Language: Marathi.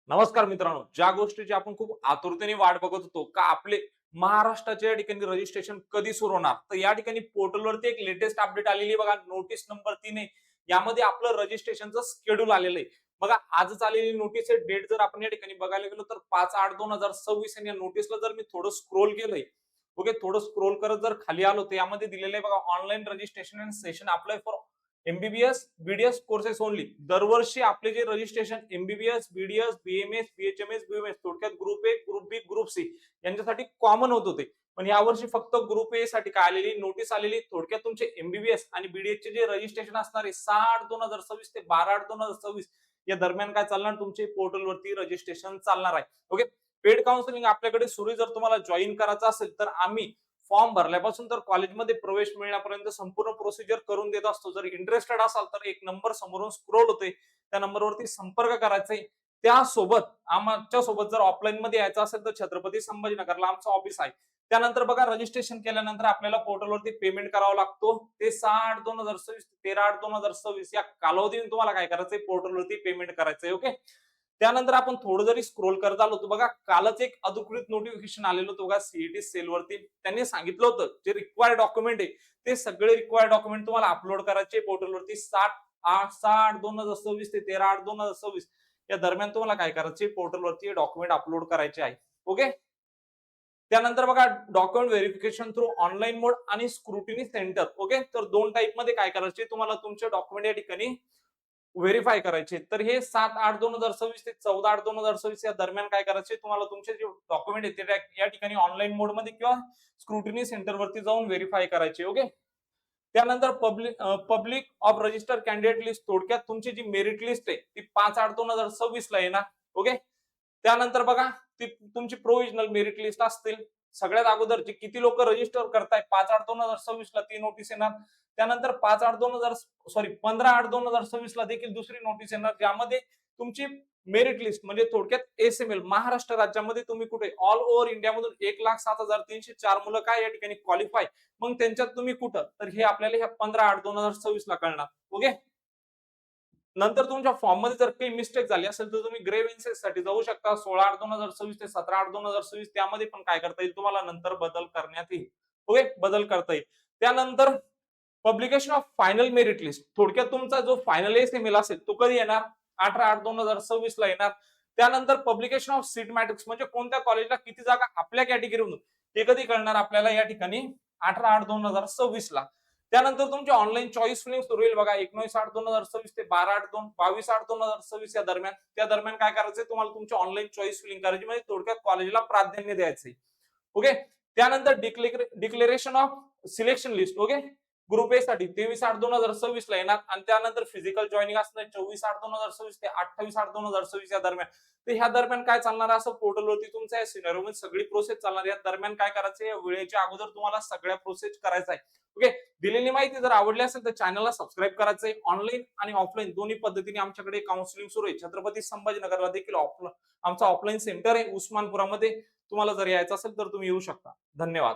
नमस्कार मित्रांनो, ज्या गोष्टीची आपण खूप आतुरतेने वाट बघत होतो का आपले महाराष्ट्राच्या ठिकाणी रजिस्ट्रेशन कधी सुरू होणार, तर या ठिकाणी पोर्टलवरती एक लेटेस्ट अपडेट आलेली आहे बघा. नोटीस नंबर 3 आहे. यामध्ये आपलं रजिस्ट्रेशनचं शेड्यूल आलेलं आहे. बघा, आजच आलेली नोटीस आहे. डेट जर आपण या ठिकाणी बघायला गेलो तर 5/8/2026 आणि या नोटीसला जर मी थोडं स्क्रोल केलंय, ओके, थोडं स्क्रोल करत जर खाली आलो तर यामध्ये दिलेलं आहे बघा, online registration and session apply for MBBS BDS courses only. दरवर्षी आपले जे registration MBBS BDS BMS BHMS BMS थोडक्यात group A group B group C यांच्यासाठी कॉमन होत होते. पण यावर्षी फक्त ग्रुप ए साठी काय आलेली नोटीस आलेली. थोडक्यात तुमचे एमबीबीएस आणि बीडीएस चे जे रजिस्ट्रेशन असणार आहे 6/8/2026 ते 12/8/2026 या दरम्यान काय चालणार, तुमचे पोर्टलवरती रजिस्ट्रेशन चालणार आहे. ओके, पेड काउन्सिलिंग आपल्याकडे सुरू. जर तुम्हाला जॉईन करायचं असेल तर आम्ही फॉर्म भरल्यापासून तर कॉलेजमध्ये प्रवेश मिळण्यापर्यंत संपूर्ण प्रोसिजर करून देत असतो. जर इंटरेस्टेड असाल तर एक नंबर समोरून स्क्रोल होते, त्या नंबरवरती संपर्क करायचा आहे. त्यासोबत आमच्या सोबत जर ऑफलाईन मध्ये यायचं असेल तर छत्रपती संभाजीनगरला आमचं ऑफिस आहे. त्यानंतर बघा, रजिस्ट्रेशन केल्यानंतर आपल्याला पोर्टलवरती पेमेंट करावा लागतो. ते 6/8/2026 13/8/2026 या कालावधीने तुम्हाला काय करायचंय, पोर्टलवरती पेमेंट करायचंय. ओके, त्यानंतर आपण थोडं जरी स्क्रोल करत आलो तर बघा, कालच एक अधिकृत नोटिफिकेशन आलेलं होतं बघा सीईटी सेल वरती. त्यांनी सांगितलं होतं जे रिक्वायर्ड डॉक्युमेंट आहे ते सगळे रिक्वायर्ड डॉक्युमेंट तुम्हाला अपलोड करायचे पोर्टलवरती. 6/8/2026 ते 13/8/2026 या दरम्यान तुम्हाला काय करायचे, पोर्टलवरती डॉक्युमेंट अपलोड करायचे आहे. ओके, त्यानंतर बघा, डॉक्युमेंट व्हेरिफिकेशन थ्रू ऑनलाईन मोड आणि स्क्रुटिनी सेंटर. ओके, तर दोन टाइप मध्ये काय करायचे, तुम्हाला तुमचे डॉक्युमेंट या ठिकाणी व्हेरीफाय करायचे. तर हे 7/8/2026 ते 14/8/2026 या दरम्यान काय करायचे, तुम्हाला तुमचे जे डॉक्युमेंट आहेत ते या ठिकाणी ऑनलाईन मोड मध्ये किंवा स्क्रुटिनी सेंटर वरती जाऊन व्हेरीफाय करायचे. ओके, त्यानंतर public of register candidate list, थोडक्यात तुमची जी मेरिट लिस्ट आहे ती 5/8/2026 ला येणार. ओके, त्यानंतर बघा, ती तुमची प्रोव्हिजनल मेरिट लिस्ट असतील. सगळ्यात अगोदर जे किती लोक रजिस्टर करताय 5/8/2026 ला ती नोटीस येणार. त्यानंतर 15/8/2026 ला देखील दुसरी नोटीस येणार, ज्यामध्ये तुमची मेरिट लिस्ट म्हणजे थोडक्यात एसएमएल महाराष्ट्र राज्यामध्ये तुम्ही कुठे ऑल ओव्हर इंडियामधून 1,07,304 मुलं काय या ठिकाणी क्वालिफाय, मग त्यांच्यात तुम्ही कुठं, तर हे आपल्याला ह्या 15/8/2026 ला कळणार. ओके, नंतर तुमच्या फॉर्म मध्ये जर काही मिस्टेक झाली असेल तर तुम्ही ग्रेव्हन्सेस साठी जाऊ शकता. 16/8/2026 ते 17/8/2026 त्यामध्ये पण काय करता येईल, तुम्हाला नंतर बदल करण्यात येईल. ओके, बदल करता येईल. त्यानंतर publication of final merit list, थोडक्यात तुमचा जो फायनल एसएमएल असेल तो कधी येणार, 18/8/2026 ला येणार. त्यानंतर पब्लिकेशन ऑफ सीट मॅट्रिक्स म्हणजे कोणत्या कॉलेजला किती जागा आपल्या कॅटेगरीमधून, हे कधी कळणार आपल्याला या ठिकाणी 18/8/2026 ला. त्यानंतर तुमची ऑनलाईन चॉईस फिलिंग सुरू होईल बघा, 19/8/2026 ते 22/8/2026 या दरम्यान. त्या दरम्यान काय करायचंय, तुम्हाला तुमची ऑनलाईन चॉईस फिलिंग करायची, म्हणजे थोडक्यात कॉलेजला प्राधान्य द्यायचंय. ओके, त्यानंतर declaration of selection list. Okay, group A साठी 23/8/2026 ला येणार. आणि त्यानंतर फिजिकल जॉईनिंग असणार 24/8/2026 ते 28/8/2026 या दरम्यान. तर ह्या दरम्यान काय चालणार, असं पोर्टलवरती तुमच्या सिनेरिओ सगळी प्रोसेस चालणार. या दरम्यान काय करायचंय, वेळेच्या अगोदर तुम्हाला सगळ्या प्रोसेस करायचा आहे. ओके, दिलेली माहिती जर आवडली असेल तर चॅनलला सबस्क्राईब करायचंय. ऑनलाईन आणि ऑफलाईन दोन्ही पद्धतीने आमच्याकडे काउन्सिलिंग सुरू आहे. छत्रपती संभाजीनगरला देखील आमचं ऑफलाईन सेंटर आहे उस्मानपुरामध्ये. तुम्हाला जर यायचं असेल तर तुम्ही येऊ शकता. धन्यवाद.